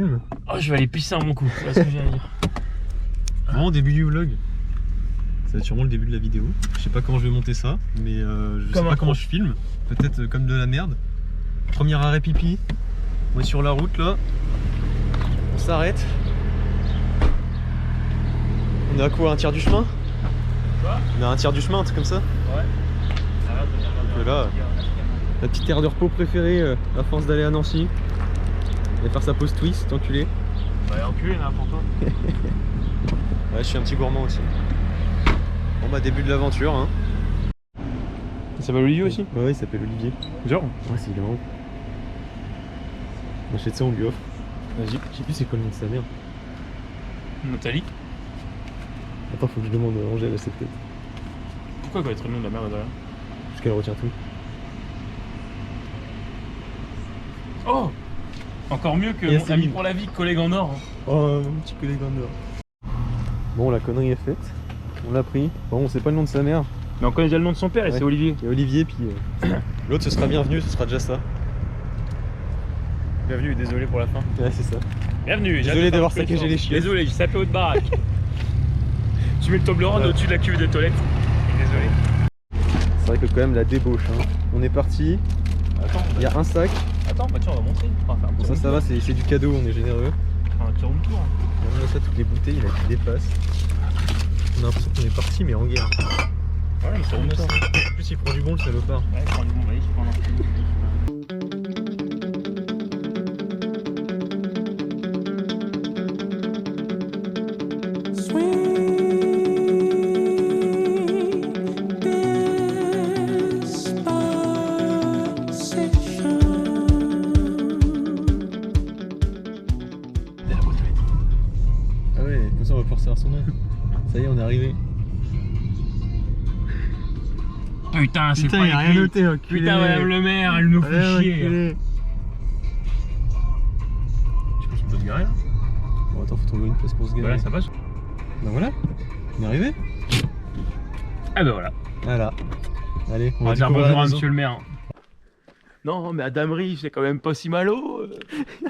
Oh, je vais aller pisser un bon coup, c'est ce que j'ai à dire. Bon, début du vlog. Ça va être sûrement le début de la vidéo. Je sais pas comment je vais monter ça, mais je sais pas comment je filme. Peut-être comme de la merde. Premier arrêt pipi. On est sur la route là. On s'arrête. On est à quoi, un tiers du chemin? Quoi? On est à un tiers du chemin, un truc comme ça? Ouais. Donc là, la petite aire de repos préférée à force d'aller à Nancy. Il va faire sa pause twist, enculé. Bah enculé là pour toi. Ouais, je suis un petit gourmand aussi. Bon bah début de l'aventure hein. Ça s'appelle Olivier aussi? Ouais, il s'appelle Olivier. Genre? Ouais, c'est marrant. On achète ça, on lui offre. Vas-y. Je sais plus c'est quoi le nom de sa mère. Nathalie? Attends, faut que je demande à Angèle à cette tête. Pourquoi quoi être le nom de la mère de rien? Parce qu'elle retient tout. Oh! Encore mieux que mon ami pour la vie, collègue en or. Oh, mon petit collègue en or. Bon, la connerie est faite. On l'a pris. Bon, on sait pas le nom de sa mère. Mais on connaît déjà le nom de son père et Ouais. c'est Olivier. Il y a Olivier, puis l'autre ce sera bienvenu, ce sera déjà ça. Bienvenue et désolé pour la fin. Ouais, c'est ça. Bienvenue. Désolé d'avoir saccagé les chiottes. Désolé, j'ai sapé haute baraque. Tu mets le Toblerone au-dessus de la cuve de toilette. Désolé. C'est vrai que quand même la débauche. Hein. On est parti. Attends, Il y a un sac. attends, bah tiens, on va montrer. On va faire un Bon, petit ça va, c'est du cadeau, on est généreux. un petit room tour. On a ça, toutes les bouteilles là, qui dépassent. On a l'impression qu'on est parti, mais en guerre. Ouais, mais c'est room tour. En plus, il prend du bon, le salopard. Ouais, prends du bon, vas-y, prends un petit. Ah ouais, comme ça on va pouvoir savoir son nom. Ça y est, on est arrivé. Putain, c'est pas y a rien écrit. noté, enculé. Putain, madame le maire, elle nous fait chier. Enculé. Je pense qu'on peut se garer là. Bon, attends, faut trouver une place pour se garer. Voilà, ça passe. Bah voilà, on est arrivé. Ah bah voilà. Voilà. Allez, On va dire découvrir la bonjour à maison. monsieur le maire. Non, mais à Damery, c'est quand même pas si malo.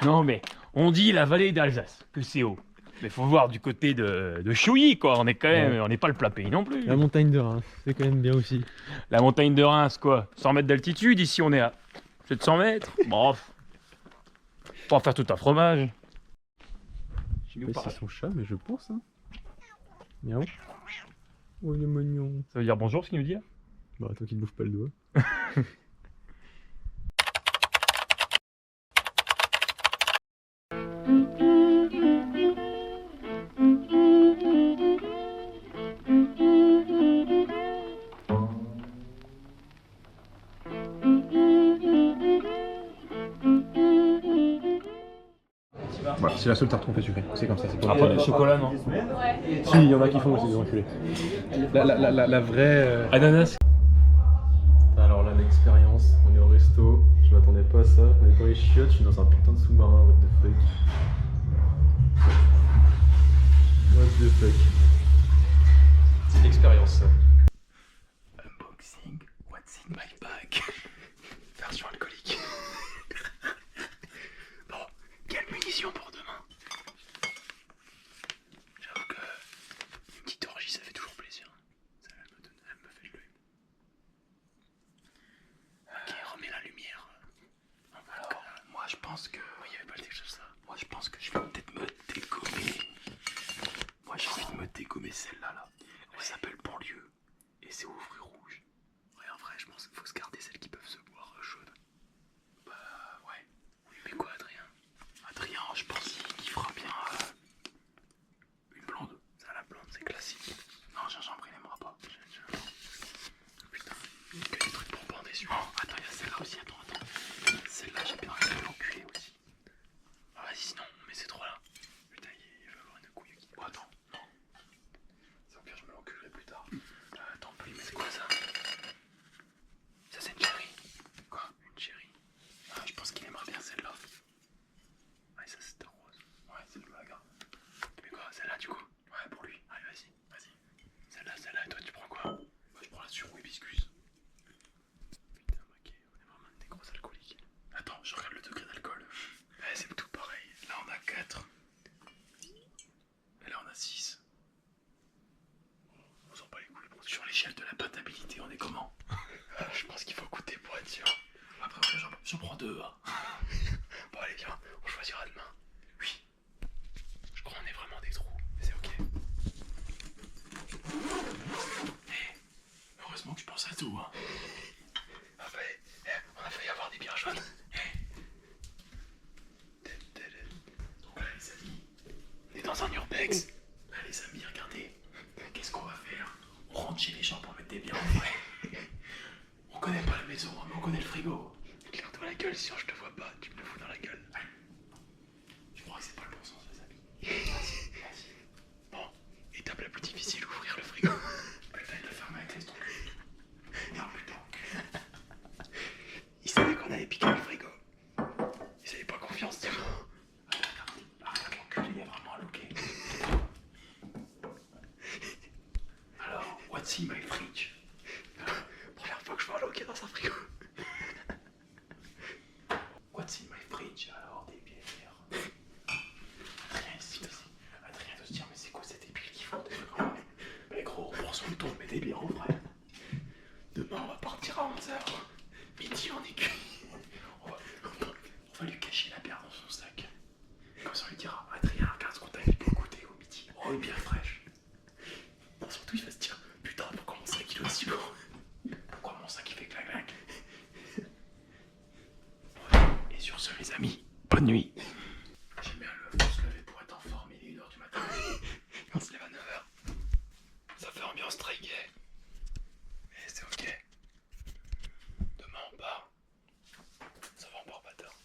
Non, mais on dit la vallée d'Alsace, que c'est haut. Mais faut voir du côté de Chouilly, quoi. On est quand même, Ouais. on n'est pas le plat pays non plus. La montagne de Reims, c'est quand même bien aussi. La montagne de Reims, quoi. 100 mètres d'altitude, ici on est à 700 mètres. Bon, faut en faire tout un fromage. Je sais pas si c'est son chat, mais je pense. Hein. Miaou. Oh, il est mignon. Ça veut dire bonjour, ce qu'il nous dit là? Bah, toi qui te bouffe pas le doigt. Voilà, c'est la seule tarte qu'on fait sucrée, c'est comme ça, c'est pas Après, le chocolat, non? Si, il y en a qui font aussi des enculés. La vraie... Ananas. Alors là, l'expérience, on est au resto, je m'attendais pas à ça. On est dans les chiottes, je suis dans un putain de sous-marin, what the fuck. What the fuck. C'est l'expérience ça. Unboxing, what's in my bag? Version alcoolique. Bon, quelle munition pour demain? J'avoue que une petite orgie ça fait toujours plaisir. Ça, elle me fait de l'œil. Ok, remets la lumière. Alors, moi je pense que... Il n'y avait pas le texte de ça. Moi je pense que je vais peut-être me dégommer. Moi j'ai envie de me dégommer celle-là là. Elle s'appelle Banlieue. Et c'est au fruits rouges. Ouais, en vrai, je pense qu'il faut se garder celles qui peuvent se boire chaudes. Bah, ouais. Mais quoi, Adrien? Adrien, je pense qu'il fera bien une blonde. Ça, la blonde, c'est classique. Non, gingembre, il aimera pas. Putain, il y a que des trucs pour bander dessus. Oh, attends, il y a celle-là aussi. Attends. Celle-là, j'ai bien envie de l'enculer aussi. Ah, vas-y, sinon, on met ces trois-là. Putain, il va avoir une couille qui. Oh, attends, non. C'est au pire, je me l'enculerai plus tard. Attends, mais c'est quoi ça? Ça, c'est une chérie. Quoi? Une chérie? Ah, je pense qu'il aimerait bien celle-là. Ouais, ça, c'est ta rose. Ouais, c'est le blague. Mais quoi, celle-là, du coup? Ouais, pour lui. Allez, vas-y. Celle-là, et toi, tu prends quoi? Moi, je prends la sur hibiscus. Putain, ok, on est vraiment des gros alcooliques. Attends, je regarde le degré d'alcool. Ouais, c'est tout pareil. Là, on a 4. Alex, là les amis, regardez. Qu'est-ce qu'on va faire? On rentre chez les gens pour mettre des biens en vrai. On connaît pas la maison, mais on connaît le frigo. Éclaire-toi la gueule, sinon je te vois pas, tu me le fous dans la gueule. Je crois que c'est pas le bon sens, les amis. Vas-y. Bon, étape la plus difficile, ouvrir le frigo. Putain, il l'a fermé avec les ton cul. Merde, putain. Il savait qu'on allait piquer le frigo. Ils avaient pas confiance, dis-moi. Regarde mon cul, il y a vraiment un looké. Alors, what's in my fridge? Première fois que je vois un looké dans un frigo. What's in my fridge? Alors, des bières. Adrien ici. Adrien doit se dire, mais c'est quoi ces débiles qui font des frigo? Mais gros, on prend son temps, on met des bières en vrai. Demain, on va partir à 11h. Midi, on est cuit. On va lui cacher la bière dans son sac. Comme ça, on lui dira, Adrien, regarde ce qu'on t'a mis pour goûter au midi. Oh, une bière fraîche. Non, surtout, il va se dire, putain, pourquoi mon sac il est aussi lourd? Pourquoi mon sac il fait clac-clac? Et sur ce, les amis, bonne nuit. J'aime bien se lever pour être en forme, il est 1h du matin. On se lève à 9h. Ça fait ambiance très gay. Mais c'est ok. Demain on part. Ça va, on part pas tard.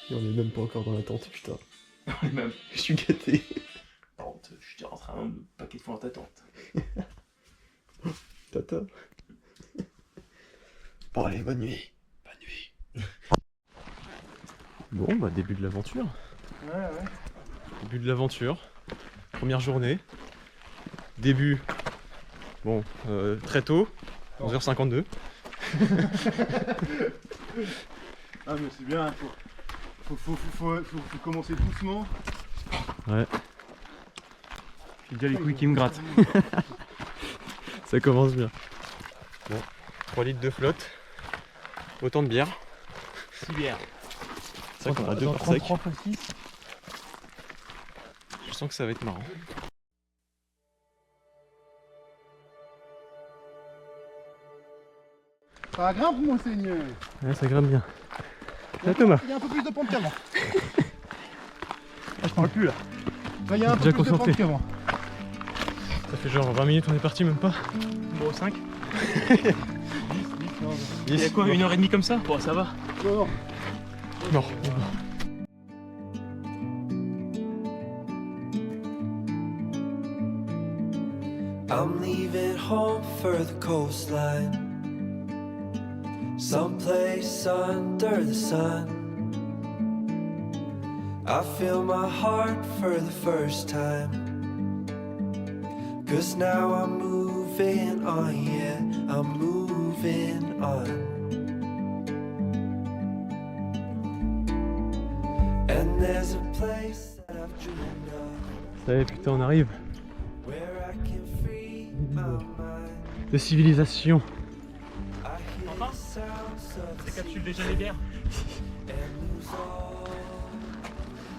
Et on est même pas encore dans la tente, putain. Même, je suis gâté. Par contre, je suis déjà rentré un paquet de fois dans ta tente. Tata. Bon allez, bonne nuit. Bonne nuit. Bon, bah début de l'aventure. Ouais. Début de l'aventure. Première journée. Début. Bon, très tôt. 11h52. Ah mais c'est bien, faut commencer doucement. Ouais. J'ai déjà les couilles qui me grattent. Ça commence bien. Bon, 3 litres de flotte. Autant de bière. 6 bières. C'est vrai qu'on a 2 par sec. Je sens que ça va être marrant. Ça grimpe mon seigneur. Ouais, ça grimpe bien. Là, Thomas. Il y a un peu plus de pente qu'avant. Ah, je parle plus là. Là, il y a un peu Déjà plus de concentré. pente qu'avant. Ça fait genre 20 minutes on est parti, même pas. Bon, 5. 10. Il y a quoi, 1h30 comme ça? Bon, ça va. Non. Non. I'm leaving home for the coastline, someplace under the sun. I feel my heart for the first time, 'cause now I'm moving on, yeah, I'm moving on. And there's a place that I've dreamed of, Ça y est, putain, on arrive. where I can free my mind. De civilisation. I hear the sounds of the sea Capsule déjà les bières. and lose all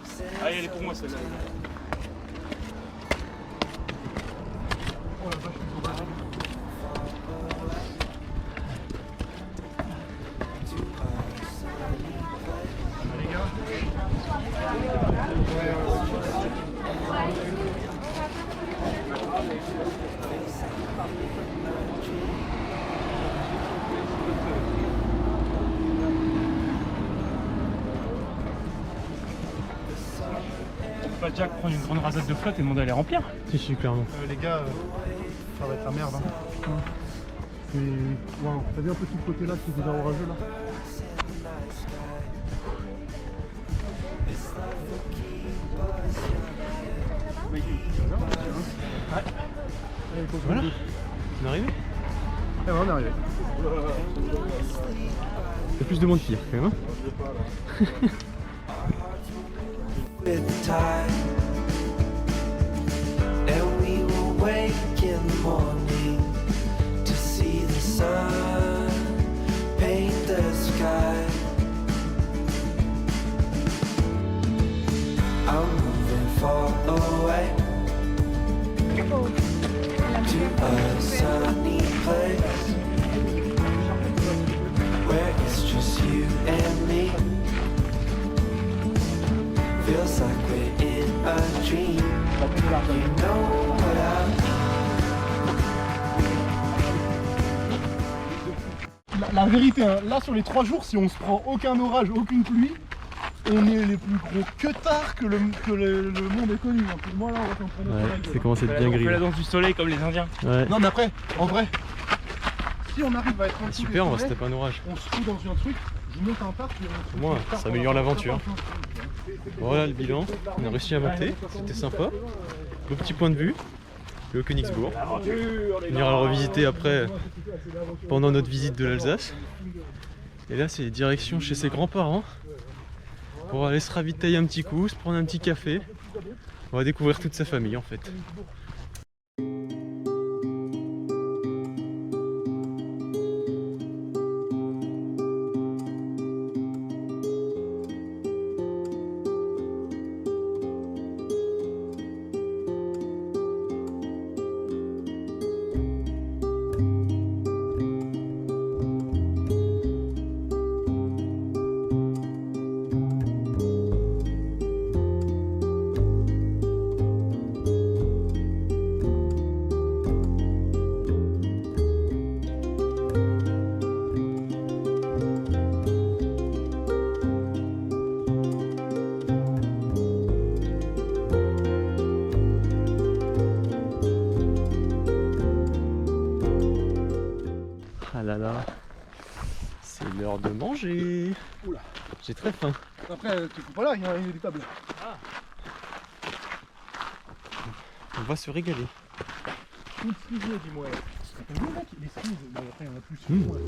sense Allez, elle est pour moi celle-là. Pas Jack prendre une grande rasade de flotte et demander à les remplir. Si, clairement. Les gars, ça va être la merde. Hein. Wow. T'as vu un peu tout le côté là qui est déjà orageux là? Voilà. On est arrivé. Et voilà, on est arrivé. Il y a plus de monde qu'hier quand même. Hein. with the tide, and we will wake in the morning to see the sun paint the sky. I'm moving far away to a sunny place. la vérité, hein, là sur les 3 jours, si on se prend aucun orage, aucune pluie, on est les plus gros queutards que le monde ait connu. Hein. Pour moi là, on va s'en prendre Ouais, la gueule. c'est commencé à être bien On fait gris. la danse du soleil comme les Indiens. Ouais. Non mais après, en vrai, si on arrive à être en dessous des Super, on va se sommets, taper un orage. on se fout dans un truc, je monte un parc. Au moins, ça améliore l'aventure. Voilà le bilan, on a réussi à monter, c'était sympa. Beau petit point de vue, le Königsbourg. On ira le revisiter après, pendant notre visite de l'Alsace. Et là c'est direction chez ses grands-parents pour aller se ravitailler un petit coup, se prendre un petit café. On va découvrir toute sa famille en fait. Ah là là, c'est l'heure de manger. Oula. J'ai très faim. Après, tu coupes pas là, il y a des tables. On va se régaler. Une skizzée, dis-moi. T'as vu mec, les skis, mais après il y en a plus sur moi.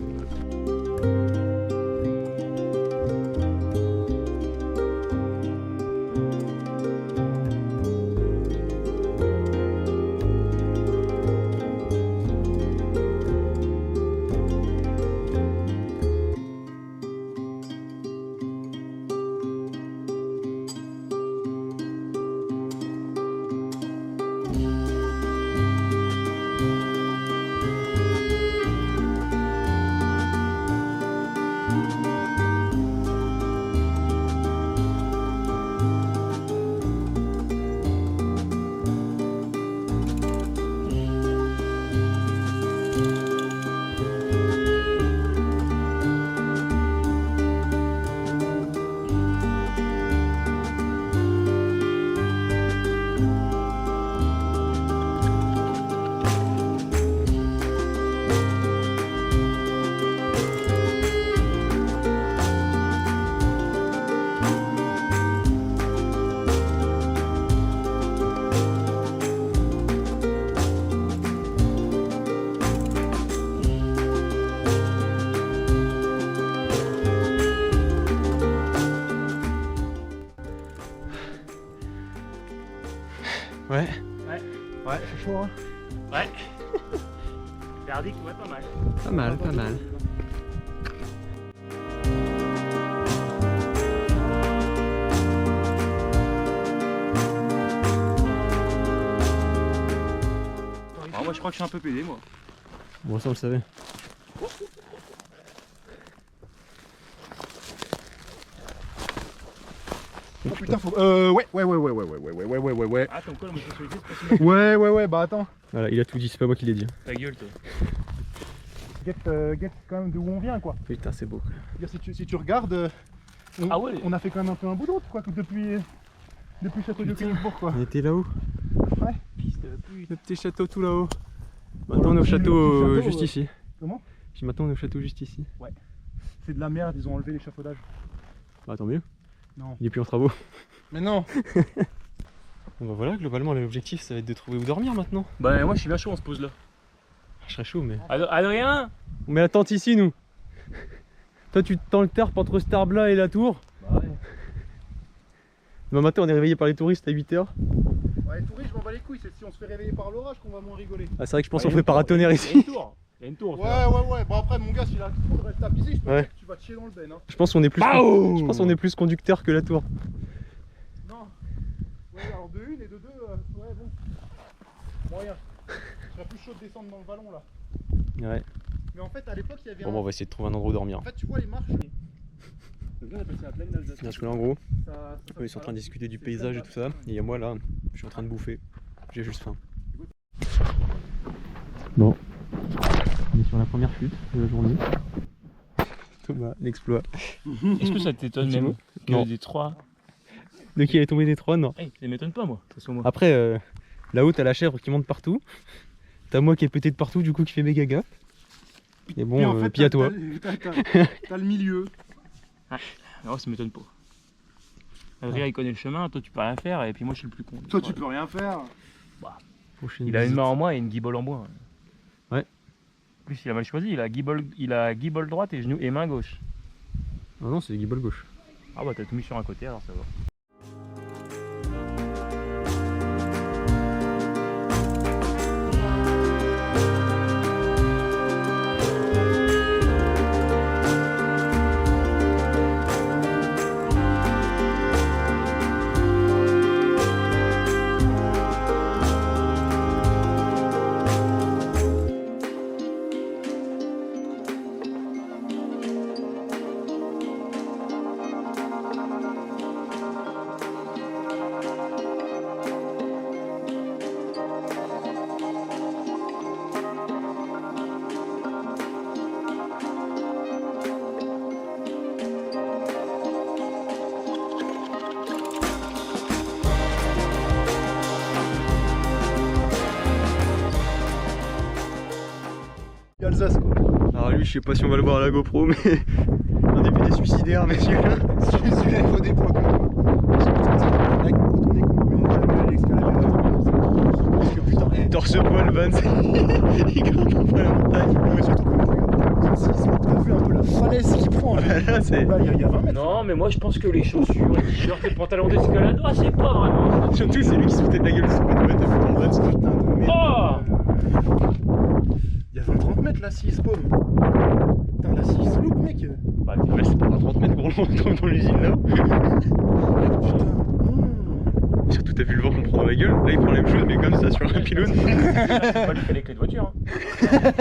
Ouais. Ouais, c'est chaud hein. Ouais. Verdict, ouais, pas mal. Pas mal, pas mal. Alors, moi je crois que je suis un peu pédé moi. Bon ça on le savait. Oh putain, faut. Ouais. Ah, comme quoi la homosexualité c'est pas si mal. Ouais, bah attends. Voilà, il a tout dit, c'est pas moi qui l'ai dit. Ta gueule toi. Get quand même d'où on vient quoi. Putain c'est beau. Si tu regardes, Ah ouais. on a fait quand même un peu un bout de route quoi, depuis Château de Königsbourg quoi. On était là-haut. Ouais. Le petit château tout là-haut. Maintenant on est au le petit château château, juste ici. Comment? Puis maintenant on est au château juste ici. C'est de la merde, ils ont enlevé l'échafaudage. Bah tant mieux. Non. Il est plus en travaux. Mais non. Bon bah voilà, globalement l'objectif ça va être de trouver où dormir maintenant. Bah, moi je suis bien chaud, on se pose là. Je serais chaud mais... Adrien. On met la tente ici nous. Toi tu te tends le terre entre cet arbre là et la tour. Bah ouais. Demain matin on est réveillé par les touristes à 8h. Ouais, les touristes, je m'en bats les couilles, c'est si on se fait réveiller par l'orage qu'on va moins rigoler. Ah c'est vrai que je pense Ah, qu'on ferait paratonnerre Il y a ici. une tour. Il y a une tour. Ouais. Bon après mon gars, s'il a trop de reste à piser, je peux Ouais. dire que tu vas te chier dans le ben hein. Je pense qu'on est plus Bao je pense qu'on est plus conducteur que la tour. Non. Ouais, alors de une et de deux, ouais bon. Moyen. Je serais plus chaud de descendre dans le vallon là. Ouais. Mais en fait à l'époque il y avait Bon bah on va essayer de trouver un endroit où dormir. En fait tu vois les marches. Parce que là en gros, Ça eux ils sont en train de discuter du paysage et tout ça. Et il y a moi là, je suis en train de bouffer. J'ai juste faim. Bon. On est sur la première chute de la journée. Thomas, l'exploit. Est-ce que ça t'étonne même que Non. des 3? De qui elle est tombée des 3, non. Hey, ça m'étonne pas moi, ça soit moi. Après, là-haut, t'as la chèvre qui monte partout. T'as moi qui est pété de partout, du coup, qui fait méga gaffe. Et bon, en fait, puis à toi. T'as le milieu. Non, ça m'étonne pas. Adrien il connaît le chemin, toi tu peux rien faire et puis moi je suis le plus con. Toi, tu peux rien faire. Prochaine Il a une visite. main en moins et une guibole en bois. Ouais. En plus il a mal choisi, il a guibole droite et genou et main gauche. Ah non, c'est les guibolles gauche. Ah bah t'as tout mis sur un côté alors ça va. Alsace quoi. Alors lui, je sais pas si on va le voir à la GoPro, mais un début des suicidaires, messieurs. Celui-là, il faut des points quand même. Parce que avec mon pote, on est con, mais on n'a jamais allé escalader la parce que putain, Torse poil, Vans. Il grimpe pas la montagne. mais surtout que regarde, t'as vu un peu la falaise qu'il prend là. Là, c'est. Là, il y a 20 mètres. Non mais moi je pense que les chaussures, les t-shirts, les pantalons d'escalade, c'est pas vraiment. Surtout, c'est lui qui se foutait de la gueule sur le ouais, t'as vu ton Vans. Putain de merde. Oh Il y a 20-30 mètres là, s'il spawn. Putain, là, s'il se loupe, mec. Bah Ouais, c'est pas 30 mètres pour le tombe dans l'usine là. Putain. Surtout, t'as vu le vent qu'on prend dans la gueule. Là, il prend la même chose, mais comme ça sur un pylône. c'est pas lui qui a les clés de voiture. Hein.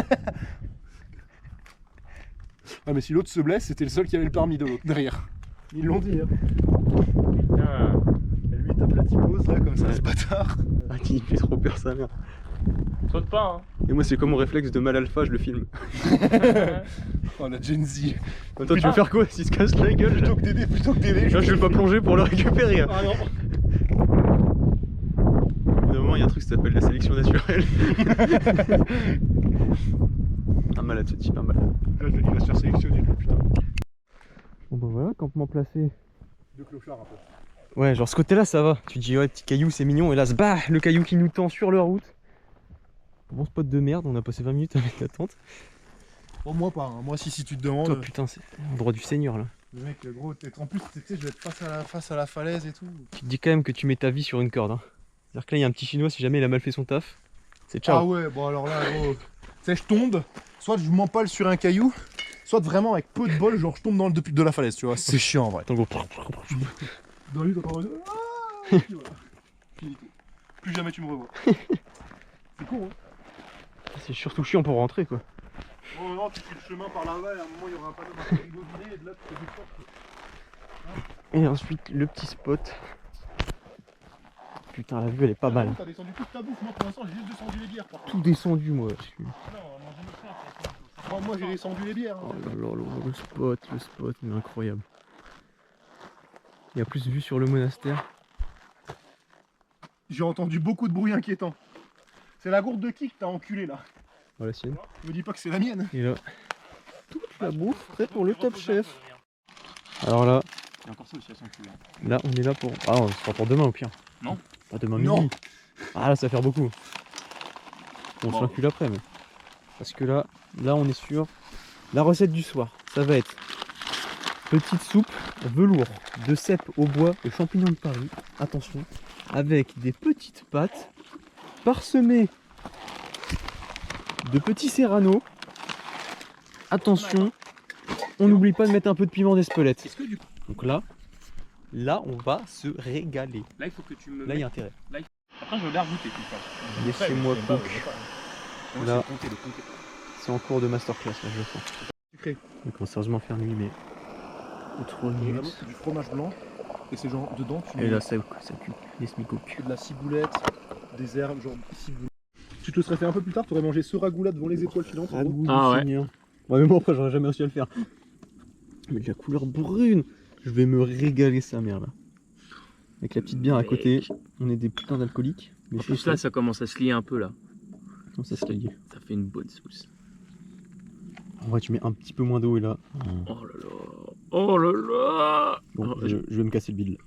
Ah, mais si l'autre se blesse, c'était le seul qui avait le permis de l'autre derrière. Ils l'ont dit, hein. Putain. Et lui, il tape la typose là, comme ça, Ouais. ce bâtard. Ah, il fait trop peur, sa mère. Saute pas Et moi, c'est comme mon réflexe de mal alpha, je le filme. hein. Oh, la Gen Z. Toi, tu veux faire quoi s'il se casse la gueule là Plutôt que d'aider. Là, je vais pas plonger pour le récupérer. Hein. Ah non. Au bout d'un moment, il y a un truc qui s'appelle la sélection naturelle. Un malade, ce type, un malade. Là, il va se faire sélectionner, lui, putain. Bon, bah voilà, campement placé. Deux clochards un peu. Ouais, genre ce côté-là, ça va. Tu te dis, ouais, petit caillou, c'est mignon. Et là, bah, le caillou qui nous tend sur la route. Bon spot de merde, on a passé 20 minutes avec la tente. Bon, moi pas, hein. Moi si tu te demandes. Toi, putain, c'est le droit du Seigneur là. Le mec, gros, en plus, tu sais, je vais être face à la falaise et tout. Tu te dis quand même que tu mets ta vie sur une corde. Hein. C'est-à-dire que là, il y a un petit chinois, si jamais il a mal fait son taf, c'est ciao. Ah ouais, bon alors là, gros. Tu sais, je tombe, soit je m'empale sur un caillou, soit vraiment avec peu de bol, genre je tombe dans le de la falaise, tu vois. C'est chiant en vrai. Attends, gros. Dans lui, t'entends. Ah, et puis voilà. Fini tout. Plus jamais tu me revois. C'est con, hein. C'est surtout chiant pour rentrer quoi. Oh non, tu fais le chemin par là-bas et à un moment il y aura un panneau marqué Rigobinet et de là tu fais du sport. Et ensuite, le petit spot. Putain, la vue elle est pas mal. T'as descendu toute ta bouffe, moi pour l'instant j'ai juste descendu les bières par contre. Tout descendu, moi. Moi j'ai descendu les bières. Oh là là là, le spot, mais incroyable. Il y a plus de vue sur le monastère. J'ai entendu beaucoup de bruit inquiétant. C'est la gourde de qui que t'as enculé là? Voilà, la sienne. Me dis pas que c'est la mienne. Et là, toute la bouffe prête pour le Top Chef. Alors là, Il y a encore ça aussi à s'enculer. là on est là pour. Ah, on sera pour demain au pire. Non. Pas demain Non. midi. Ah là, ça va faire beaucoup. On Bon. se l'encule après, mais. Parce que là on est sur la recette du soir. Ça va être petite soupe velours de cèpe au bois et champignons de Paris. Attention, avec des petites pâtes parsemées de petits serrano. Attention, on n'oublie pas de mettre un peu de piment d'Espelette. Est-ce que du coup. Donc là on va se régaler. Là il faut que tu me. Là il y a intérêt. Après je veux bien goûter tout ça. Laissez-moi cook. Là. Là. Compter, le compter. C'est en cours de masterclass là, je le sens. Sucré. Il commence sérieusement à faire nuit, mais. 3 Et là-bas, minutes. c'est du fromage blanc. Et c'est genre dedans tu Et mets là ça cuit, les smicook. de la ciboulette, des herbes, genre ciboulette. Tu te le serais fait un peu plus tard, t'aurais mangé ce ragoût là devant les étoiles filantes. en gros. Ragoût Ah du ouais. Seigneur. Ouais, mais bon, après j'aurais jamais réussi à le faire. Mais de la couleur brune. Je vais me régaler sa mère là. Avec la petite bière à côté, on est des putains d'alcooliques. Mais En plus là, ça commence à se lier un peu là. Non, ça se lié. Ça fait une bonne sauce. En vrai, tu mets un petit peu moins d'eau et là. Oh là là. Oh là là. Bon, Oh, je vais me casser le bide là.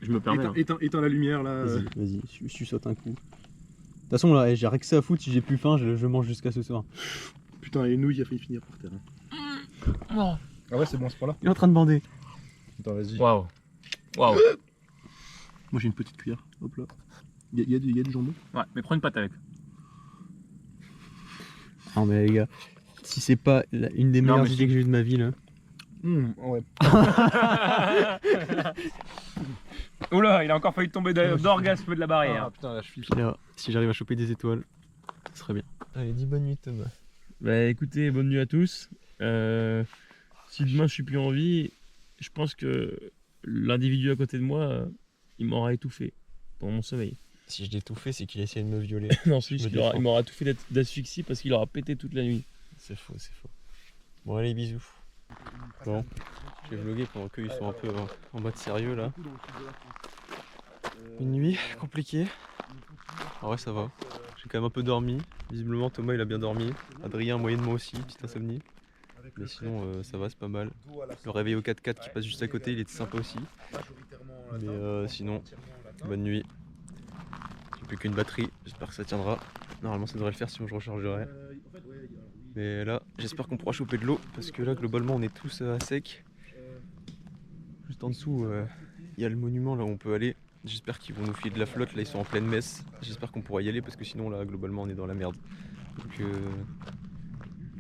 je me permets. hein. Éteins la lumière là. Vas-y, suçote un coup. De toute façon, là, j'ai rien que ça à foutre. Si j'ai plus faim, je mange jusqu'à ce soir. Putain, il y a une nouille qui a failli finir par terre. Oh. Ah ouais, c'est bon à ce point-là. Il est en train de bander. Attends, vas-y. Waouh. Waouh. Moi j'ai une petite cuillère. Hop là. Il y a du jambon. Ouais, mais prends une pâte avec. Non, mais les gars, si c'est pas une des Non, meilleures mais idées que j'ai eues de ma vie là. Ouais. Oula, il a encore failli tomber d'orgasme de la barrière. Ah putain, la cheville. Puis là, si j'arrive à choper des étoiles, ça serait bien. Allez, dis bonne nuit Thomas. Bah écoutez, bonne nuit à tous. Si demain je suis plus en vie, je pense que l'individu à côté de moi, il m'aura étouffé pendant mon sommeil. Si je l'ai tout fait, c'est qu'il a essayé de me violer. Non, Je me il défends. m'aura tout fait d'asphyxie parce qu'il aura pété toute la nuit. C'est faux, c'est faux. Bon, allez, bisous. Bon, je vais vlogger pendant qu'ils sont un peu en mode sérieux là. Une nuit compliquée. En vrai, ça va. J'ai quand même un peu dormi. Visiblement, Thomas il a bien dormi. Adrien, moyennement aussi, petite insomnie. Mais sinon, ça va, c'est pas mal. Le réveil au 4x4 qui passe juste à côté, il était sympa aussi. Mais sinon, bonne nuit. J'ai plus qu'une batterie, j'espère que ça tiendra. Normalement, ça devrait le faire, sinon je rechargerai. Mais là, j'espère qu'on pourra choper de l'eau parce que là, globalement, on est tous à sec. Juste en dessous, il y a le monument là où on peut aller. J'espère qu'ils vont nous filer de la flotte. Là, ils sont en pleine messe. J'espère qu'on pourra y aller parce que sinon, là, globalement, on est dans la merde. Donc,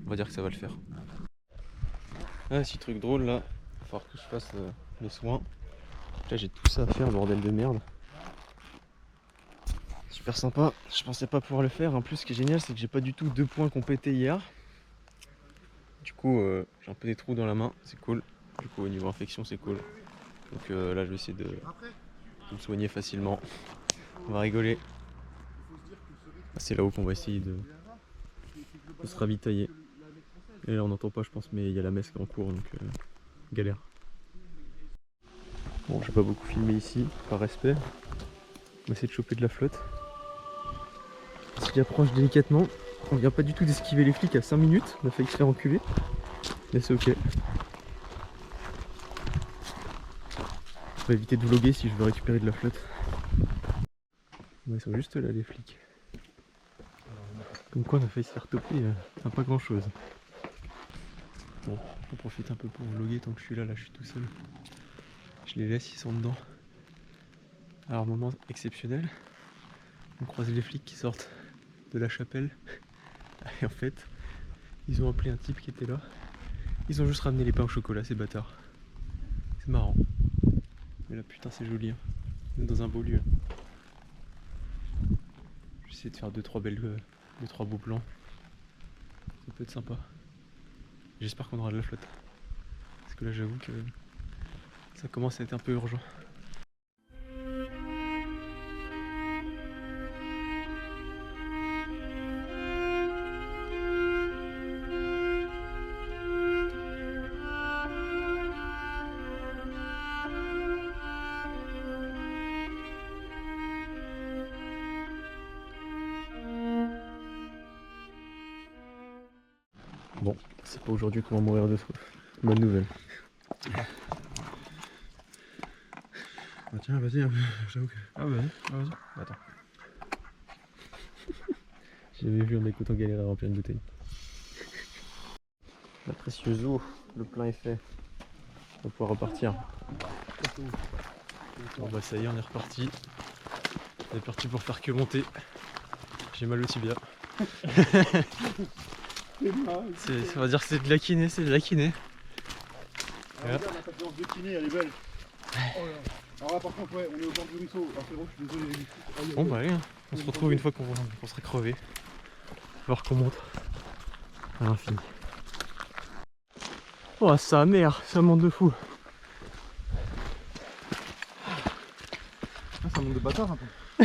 on va dire que ça va le faire. Ah, si truc drôle là, il va falloir que je fasse les soins. Là, j'ai tout ça à faire, bordel de merde. Super sympa, je pensais pas pouvoir le faire. En plus, ce qui est génial, c'est que j'ai pas du tout 2 points qu'on pétait hier. Du coup, j'ai un peu des trous dans la main, c'est cool. Du coup, au niveau infection, c'est cool. Donc là, je vais essayer de me soigner facilement. On va rigoler. C'est là-haut qu'on va essayer de se ravitailler. Et là, on n'entend pas, je pense, mais il y a la messe qui est en cours, donc galère. Bon, j'ai pas beaucoup filmé ici, par respect. On va essayer de choper de la flotte. Si j'approche délicatement, on vient pas du tout d'esquiver les flics à 5 minutes. On a failli se faire enculer. Mais c'est ok. On va éviter de vlogger si je veux récupérer de la flotte. Ouais, ils sont juste là, les flics. Comme quoi, on a failli se faire toper à pas grand chose. Bon, on profite un peu pour vlogger tant que je suis là, je suis tout seul. Je les laisse, ils sont dedans. Alors, moment exceptionnel. On croise les flics qui sortent de la chapelle. Et en fait, ils ont appelé un type qui était là. Ils ont juste ramené les pains au chocolat, ces bâtards. C'est marrant. Mais là, putain, c'est joli. Hein. On est dans un beau lieu. Je vais essayer de faire 2-3 beaux plans. Ça peut être sympa. J'espère qu'on aura de la flotte. Parce que là, j'avoue que ça commence à être un peu urgent. Bon, c'est pas aujourd'hui qu'on va mourir de soif. Bonne nouvelle. Ah tiens, vas-y, j'avoue que. Ah vas-y. Attends. J'avais vu un mec autant galérer à remplir une bouteille. La précieuse eau, le plein est fait. On va pouvoir repartir. Bon bah ça y est, on est reparti. On est parti pour faire que monter. J'ai mal au tibia. On va dire que c'est de la kiné, c'est de la kiné. Regarde, ta séance de kiné, elle est belle. Oh là. Alors là, par contre, ouais, on est au bord du ruisseau. Alors, frérot, je suis désolé. Bon bah allez, on se retrouve une fois qu'on sera crevé. Faut voir qu'on monte à l'infini. Oh sa mère, ça monte de fou. Ah, ça monte de bâtard un peu.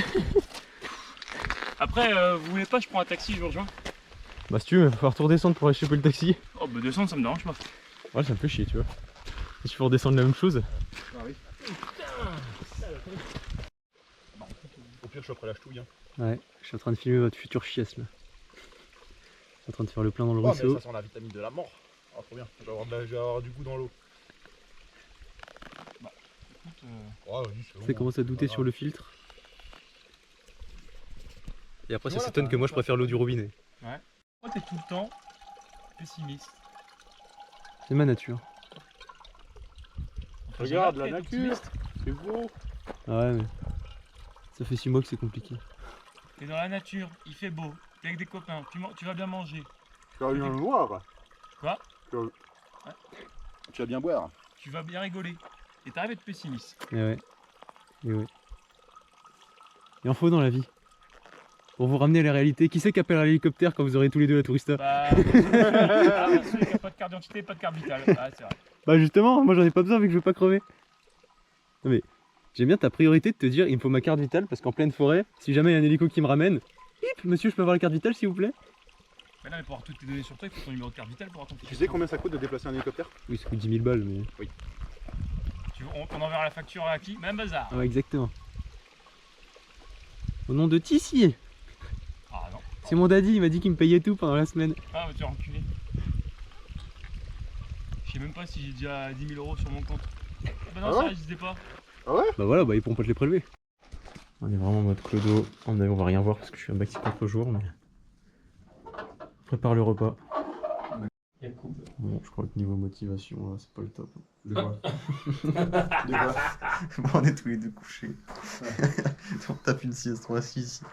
Après, vous voulez pas, je prends un taxi, je vous rejoins. Bah si tu veux, il va falloir tout redescendre pour aller choper le taxi. Oh bah descendre, ça me dérange pas. Ouais, ça me fait chier, tu vois. Et tu peux redescendre la même chose. Ah oui. Au pire, je ferai la ch'touille. Hein. Ouais, je suis en train de filmer votre future chiesse là. Je suis en train de faire le plein dans le Oh, mais ruisseau. ça sent la vitamine de la mort. Ah, trop bien. Je vais avoir du goût dans l'eau. Bah, écoute. Ouais, vas-y, c'est bon. Ça commence à douter sur le filtre. Et après, ça Voilà, s'étonne que moi je préfère l'eau du robinet. Ouais. Moi, t'es tout le temps pessimiste. C'est ma nature. Regarde Jamais la été nature. optimiste. C'est beau. Ah ouais, mais ça fait 6 mois que c'est compliqué. T'es dans la nature, il fait beau, t'es avec des copains, tu vas bien manger, Tu vas bien boire. Quoi? Tu vas bien boire. tu vas bien rigoler. Et t'arrives à être pessimiste. Et ouais. Et ouais. Il en faut dans la vie. Pour vous ramener à la réalité. Qui c'est qui appellera l'hélicoptère quand vous aurez tous les deux la tourista? Bah, celui qui a pas de carte d'identité, pas de carte vitale. Ah, c'est vrai. Bah justement, moi j'en ai pas besoin vu que je veux pas crever. Non mais, j'aime bien ta priorité de te dire il me faut ma carte vitale parce qu'en pleine forêt, si jamais il y a un hélico qui me ramène, hip, monsieur je peux avoir la carte vitale s'il vous plaît? Mais non, mais pour avoir toutes tes données sur toi, il faut ton numéro de carte vitale pour avoir ton Tu sais combien ça coûte de déplacer un hélicoptère? Oui, ça coûte 10 000 balles mais... On enverra la facture à qui? Même bazar. Ah ouais, exactement. Au nom de Tissier. Ah non. C'est mon daddy, il m'a dit qu'il me payait tout pendant la semaine. Ah, mais tu es enculé. Je sais même pas si j'ai déjà 10 000 euros sur mon compte. Ah bah non, Ah ça ouais n'existait pas. Bah voilà, bah ils pourront pas te les prélever. On est vraiment en mode clodo. On va rien voir parce que je suis un maxi 4 jours, mais... On prépare le repas. Bon, je crois que niveau motivation, là, c'est pas le top. De quoi? Bon, on est tous les deux couchés. On tape une sieste, on est assis ici.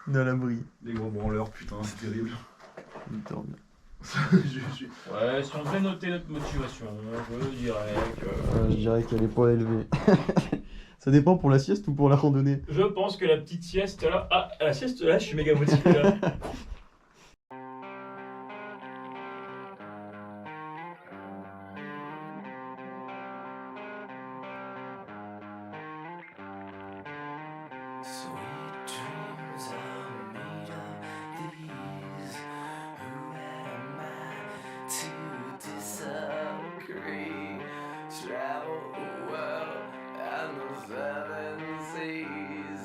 On est à l'abri. Les gros branleurs, putain, c'est terrible. On dort bien. Ouais, si on devait noter notre motivation, Je dirais qu'elle est pas élevée. Ça dépend pour la sieste ou pour la randonnée. Je pense que la petite sieste là. Ah, la sieste là, je suis méga motivé là. Sweet dreams are made of these. Who am I to disagree? Travel the world and the seven seas.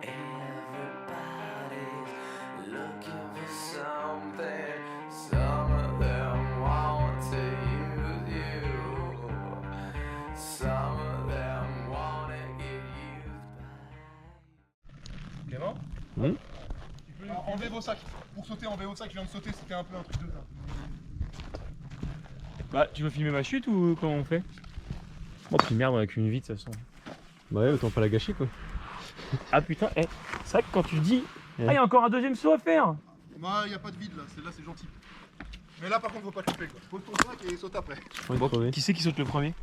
Everybody's looking for something. Some of them want to use you. Some of them want to get used by. Clément? Enlevez vos sacs. Pour sauter, enlevez vos sacs. Je viens de sauter, c'était un peu un truc de dingue. Bah, tu veux filmer ma chute ou comment on fait? Oh, puis merde, on a qu'une vie de toute façon. Bah ouais, autant pas la gâcher quoi. Ah putain, c'est vrai que quand tu dis. Ouais. Ah, il y a encore un deuxième saut à faire! Moi, y a pas de vide là, là c'est gentil. Mais là par contre, faut pas te couper quoi. Pose ton sac et saute après. J'ai envie de crever. Qui c'est qui saute le premier?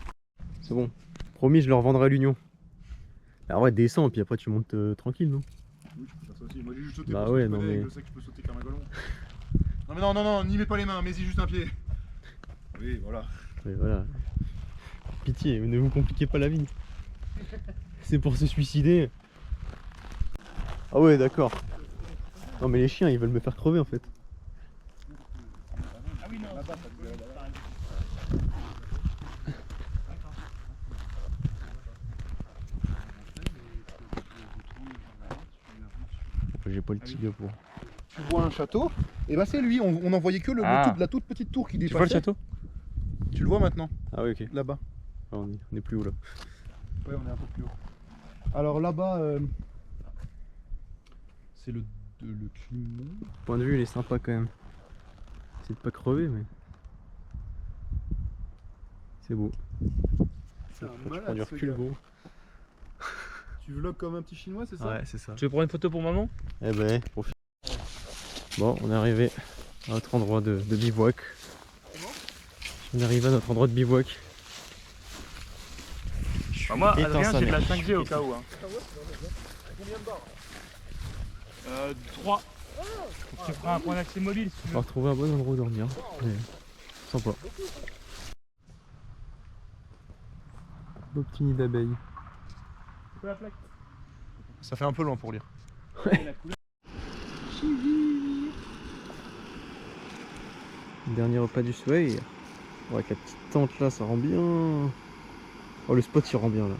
C'est bon. Promis, je le revendrai à l'Union. Alors ouais, descends, puis après tu montes tranquille, non? Oui, je peux faire ça aussi. Moi j'ai juste sauté. Bah parce que ouais, je non, connais, mais- Je sais que je peux sauter comme un golon. Non mais non, n'y mets pas les mains, mets-y juste un pied. Oui, voilà. Mais voilà. Pitié, ne vous compliquez pas la vie. C'est pour se suicider. Ah ouais, d'accord. Non mais les chiens, ils veulent me faire crever en fait. Ah oui, non. J'ai pas le tibia pour. Tu vois un château, et bah c'est lui, on en voyait que la toute petite tour qui dépassait. Tu vois le château? Tu le vois maintenant, Ah oui, ok. là-bas. Ah, on est plus haut là. Ouais, on est un peu plus haut. Alors là-bas, c'est le climat. Point de vue, il est sympa quand même. C'est de pas crever, mais. C'est beau. C'est un Je malade, prends du ce recul gars. beau. Tu vlogs comme un petit chinois, c'est ça? Ouais, c'est ça. Tu veux prendre une photo pour maman? Eh ben, profite. Bon, on est arrivé à notre endroit de bivouac. On est arrivé à notre endroit de bivouac. Bah moi, éteint, Adrien, sa j'ai de la mère. 5G au cas où. Hein. Combien de barres? 3. On te fera un point d'accès mobile si tu On veux. va retrouver un bon endroit où dormir. Mais sympa. Beau petit nid d'abeilles. La plaque. Ça fait un peu loin pour lire. Dernier repas du soir. Ouais, avec la petite tente là, ça rend bien. Oh, le spot il rend bien là.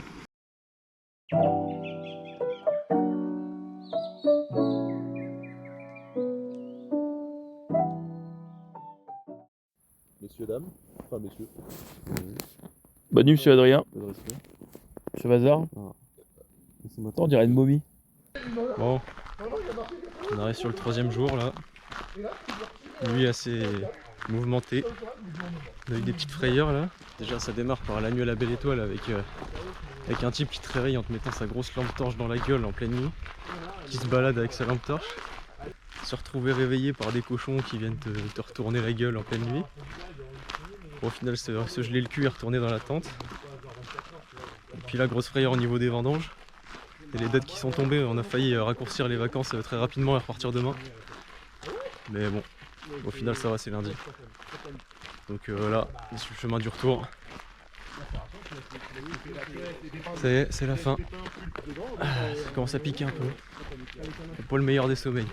Messieurs, dames, enfin messieurs. Bonne nuit, monsieur Adrien. Peu de respect. Monsieur Vazar. Laissez-moi On dirait une momie. Bon, on arrive sur le 3e jour là. Nuit assez mouvementée. On a eu des petites frayeurs là. Déjà ça démarre par la nuit à la belle étoile avec un type qui te réveille en te mettant sa grosse lampe torche dans la gueule en pleine nuit. Qui se balade avec sa lampe torche. Se retrouver réveillé par des cochons qui viennent te retourner la gueule en pleine nuit. Bon, au final se geler le cul et retourner dans la tente. Et puis là, grosse frayeur au niveau des vendanges. Et les dates qui sont tombées, on a failli raccourcir les vacances très rapidement et repartir demain. Mais bon, au final ça va, c'est lundi. Donc là, on est sur le chemin du retour. Ça y est, c'est la fin. Ça commence à piquer un peu. C'est pas le meilleur des sommeils.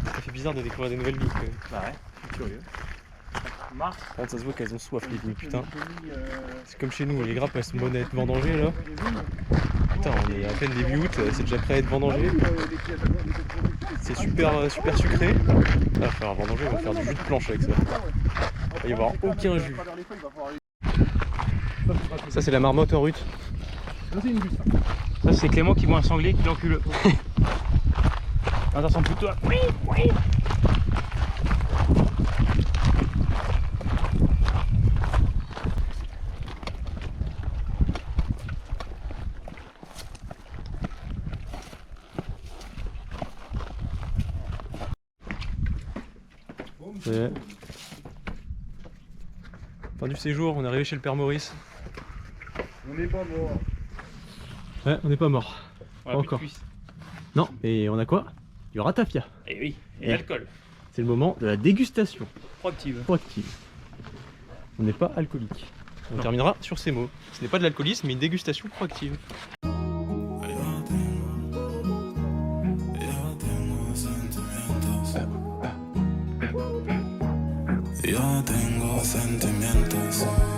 Ça fait bizarre de découvrir des nouvelles villes quand même. Bah ouais, je suis curieux. Mars. Quand ça se voit qu'elles ont soif les vignes, putain. C'est comme chez nous, les grappes elles sont bonnes à être vendangées là. Putain, on est à peine début août, c'est déjà prêt à être vendangé. C'est super sucré. Là, il va falloir vendanger, on va faire du jus de planche avec ça. Il va y avoir aucun jus. Ça c'est la marmotte en rut. Ça, c'est Clément qui voit un sanglier qui l'encule. Attention, plutôt. Oui, oui. Fin du séjour, on est arrivé chez le père Maurice. On n'est pas mort. Ouais, on n'est pas mort. Voilà, Pas encore. Non, et on a quoi? Du ratafia. Et oui, et Et l'alcool. C'est le moment de la dégustation Proactive. proactive. On n'est pas alcoolique. On terminera sur ces mots. Ce n'est pas de l'alcoolisme, mais une dégustation proactive. Yo tengo sentimientos.